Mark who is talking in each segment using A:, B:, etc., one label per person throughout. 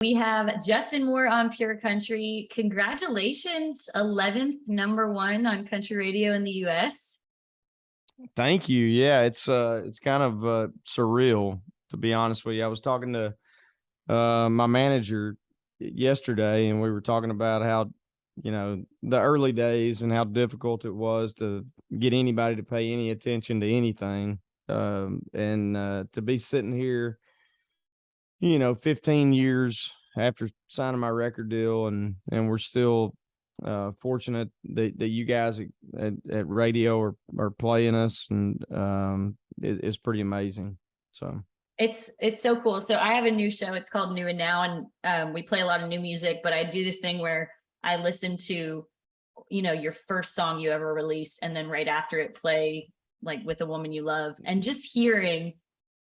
A: We have Justin Moore on Pure Country. Congratulations, 11th #1 on country radio in the US.
B: Thank you. Yeah, it's kind of surreal, to be honest with you. I was talking to my manager yesterday, and we were talking about how, the early days and how difficult it was to get anybody to pay any attention to anything. And to be sitting here, 15 years after signing my record deal, and we're still fortunate that you guys at radio are playing us, and it's pretty amazing. So
A: It's so cool. So I have a new show. It's called New and Now, and we play a lot of new music, but I do this thing where I listen to, your first song you ever released, and then right after it play like With a Woman You Love, and just hearing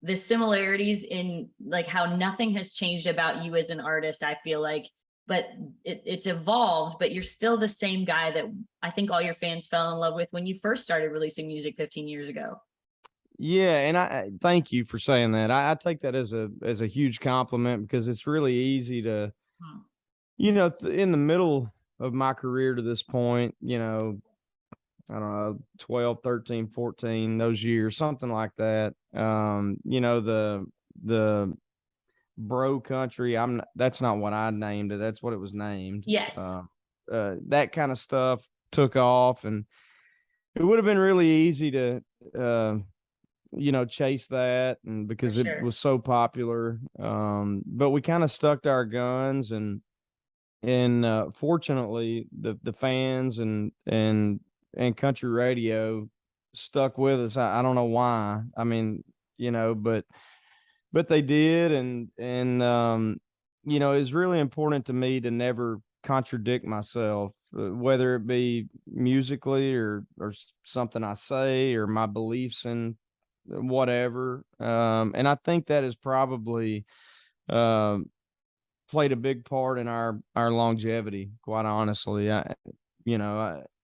A: the similarities in like how nothing has changed about you as an artist, I feel like, but it's evolved, but you're still the same guy that I think all your fans fell in love with when you first started releasing music 15 years ago.
B: yeah, and I thank you for saying that. I take that as a huge compliment, because it's really easy to,
A: Hmm.
B: in the middle of my career to this point, I don't know, 12, 13, 14, those years, something like that. The bro country, that's not what I named it. That's what it was named.
A: Yes,
B: That kind of stuff took off, and it would have been really easy to, chase that, and
A: for
B: because it
A: sure.
B: was so popular. But we kind of stuck to our guns, and fortunately the fans and country radio stuck with us. I don't know why. I mean, but they did, and it's really important to me to never contradict myself, whether it be musically or something I say, or my beliefs in whatever. And I think that has probably um played a big part in our longevity, quite honestly.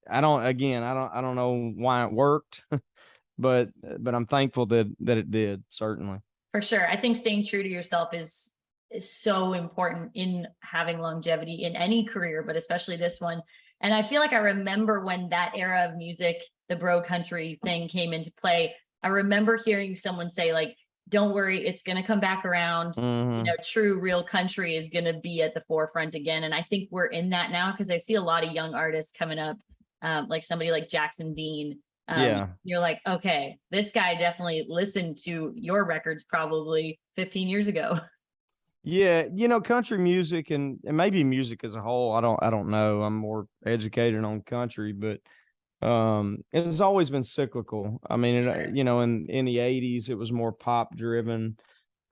B: I don't, again, I don't know why it worked, but I'm thankful that it did, certainly.
A: For sure. I think staying true to yourself is so important in having longevity in any career, but especially this one. And I feel like I remember when that era of music, the bro country thing came into play. I remember hearing someone say, like, don't worry, it's going to come back around.
B: Mhm.
A: True, real country is going to be at the forefront again. And I think we're in that now, because I see a lot of young artists coming up, like somebody like Jackson Dean.
B: Yeah.
A: You're like, okay, this guy definitely listened to your records probably 15 years ago.
B: Yeah, country music, and maybe music as a whole, I don't know. I'm more educated on country, but it's always been cyclical. I mean,
A: Sure.
B: in the 80s it was more pop driven,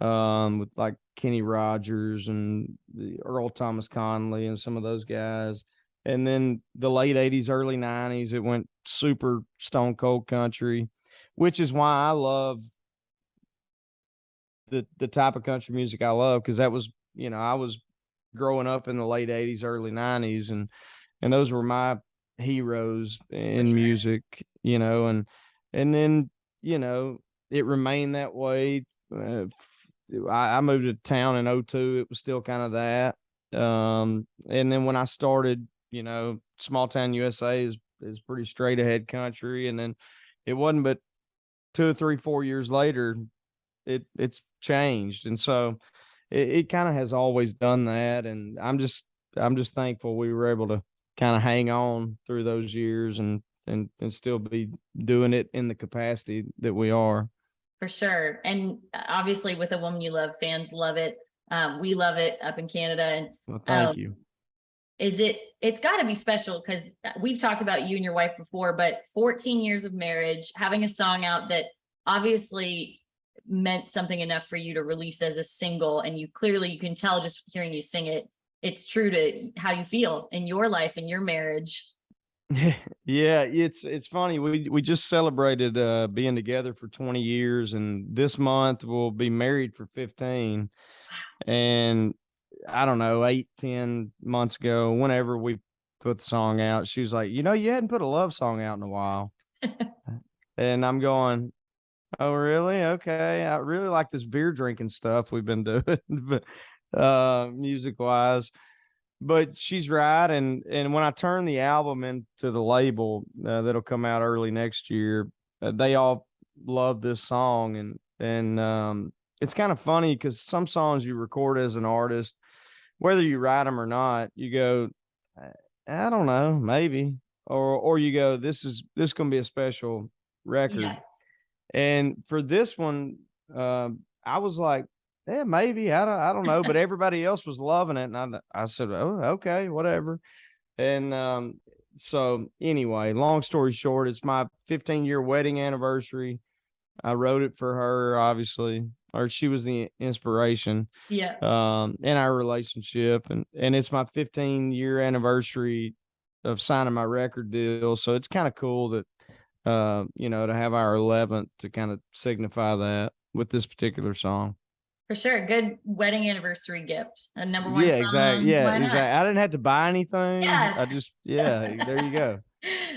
B: with like Kenny Rogers and the Earl Thomas Conley and some of those guys. And then the late 80s, early 90s, it went super stone cold country, which is why I love the type of country music I love, because that was, I was growing up in the late 80s, early 90s, and those were my heroes
A: For
B: in
A: sure.
B: music, and then, it remained that way. I moved to town in '02. It was still kind of that. And then when I started, Small Town USA is pretty straight ahead country. And then it wasn't but 2 or 3, 4 years later, it's changed. And so it kind of has always done that. And I'm just thankful we were able to kind of hang on through those years, and still be doing it in the capacity that we are.
A: For sure. And obviously, With a Woman You Love, fans love it. We love it up in Canada. And
B: Well,
A: um,
B: thank you.
A: it's got to be special, because we've talked about you and your wife before, but 14 years of marriage, having a song out that obviously meant something enough for you to release as a single, and you can tell just hearing you sing it, it's true to how you feel in your life and your marriage.
B: Yeah, it's funny. We just celebrated being together for 20 years, and this month we'll be married for 15. And I don't know, 8, 10 months ago, whenever we put the song out, she was like, you hadn't put a love song out in a while. And I'm going, oh, really? Okay. I really like this beer drinking stuff we've been doing. But music wise. But she's right, and when I turn the album into the label that'll come out early next year, they all love this song, and it's kind of funny because some songs you record as an artist, whether you write them or not, you go, I don't know, maybe, or you go, this gonna be a special record,
A: Yeah.
B: and for this one, I was like, yeah, maybe. I don't know. But everybody else was loving it. And I said, oh, okay, whatever. And so anyway, long story short, it's my 15-year wedding anniversary. I wrote it for her, obviously, or she was the inspiration
A: Yeah.
B: in our relationship. And it's my 15-year anniversary of signing my record deal. So it's kind of cool that to have our 11th to kind of signify that with this particular song.
A: For sure. Good wedding anniversary gift. A number one
B: Yeah,
A: song.
B: exactly. Yeah,
A: Why not?
B: exactly. I didn't have to buy anything.
A: Yeah.
B: I just, there you go.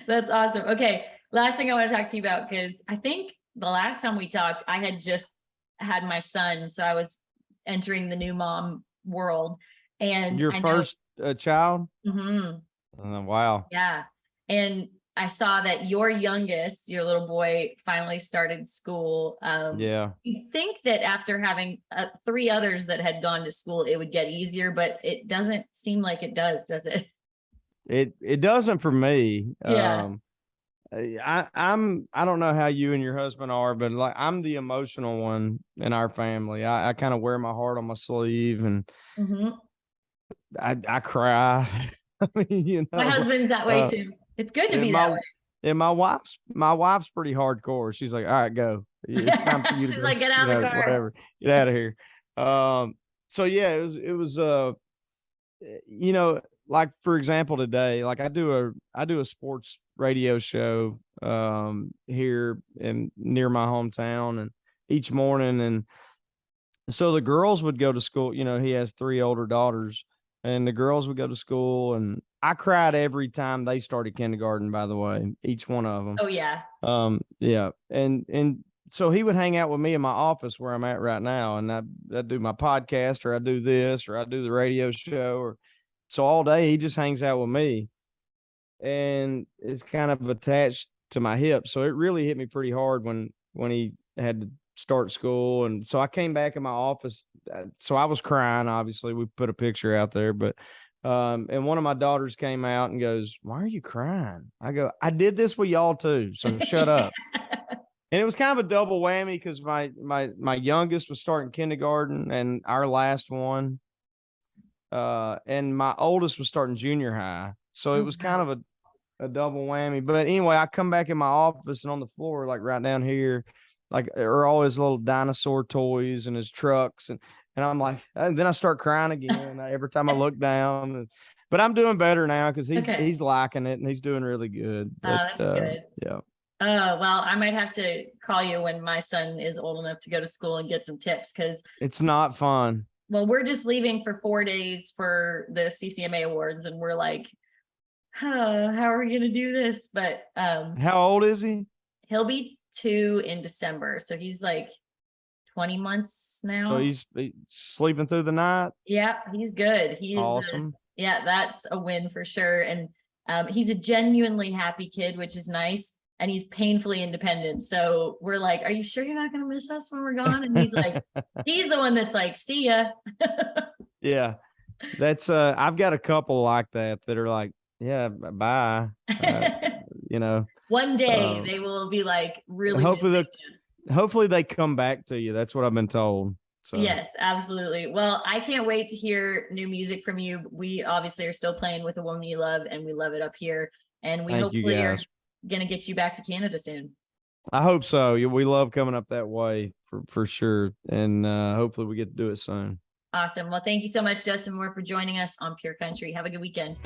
A: That's awesome. Okay. Last thing I want to talk to you about, because I think the last time we talked, I had just had my son. So I was entering the new mom world. And
B: Your first child?
A: Mhm.
B: Wow.
A: Yeah. And I saw that your youngest, your little boy, finally started school.
B: Yeah.
A: You'd think that after having 3 others that had gone to school, it would get easier, but it doesn't seem like it does it?
B: It doesn't for me.
A: Yeah.
B: I don't know how you and your husband are, but like I'm the emotional one in our family. I kind of wear my heart on my sleeve, and
A: Mhm.
B: I cry. I mean,
A: My husband's that way too. It's good to be that way.
B: And my wife's pretty hardcore. She's like, all right, go. It's time for you
A: She's
B: to
A: like, get out of the car.
B: whatever. Get out of here. So yeah, it was like for example, today, like I do a sports radio show here in near my hometown, and each morning, and so the girls would go to school. He has 3 older daughters, and the girls would go to school, and I cried every time they started kindergarten, by the way, each one of them.
A: Oh yeah.
B: Yeah. And so he would hang out with me in my office where I'm at right now, and I do my podcast, or I do this, or I do the radio show, or so all day he just hangs out with me, and it's kind of attached to my hip. So it really hit me pretty hard when he had to start school. And so I came back in my office. So I was crying, obviously. We put a picture out there, but and one of my daughters came out and goes, "Why are you crying?" I go, "I did this with y'all too, so shut up." And it was kind of a double whammy because my youngest was starting kindergarten, and our last one, and my oldest was starting junior high. So it was kind of a double whammy. But anyway, I come back in my office, and on the floor, like right down here, like are all his little dinosaur toys and his trucks, and I'm like, and then I start crying again every time I look down. But I'm doing better now because he's liking it, and he's doing really good. But,
A: that's good.
B: Yeah.
A: Well, I might have to call you when my son is old enough to go to school and get some tips, because
B: it's not fun.
A: Well, we're just leaving for 4 days for the CCMA awards, and we're like, oh, how are we going to do this? But
B: how old is he?
A: He'll be 2 in December. So he's like 20 months now.
B: So he's sleeping through the night.
A: Yeah, he's good. He's
B: awesome.
A: Yeah, that's a win for sure. And he's a genuinely happy kid, which is nice. And he's painfully independent. So we're like, are you sure you're not going to miss us when we're gone? And he's like, he's the one that's like, see ya.
B: Yeah. That's, I've got a couple like that are like, yeah, bye.
A: One day they will be like, really.
B: Hopefully they come back to you. That's what I've been told. So.
A: Yes, absolutely. Well, I can't wait to hear new music from you. We obviously are still playing With a Woman You Love, and we love it up here. And we hopefully are going to get you back to Canada soon.
B: I hope so. We love coming up that way for sure. And hopefully we get to do it soon.
A: Awesome. Well, thank you so much, Justin Moore, for joining us on Pure Country. Have a good weekend.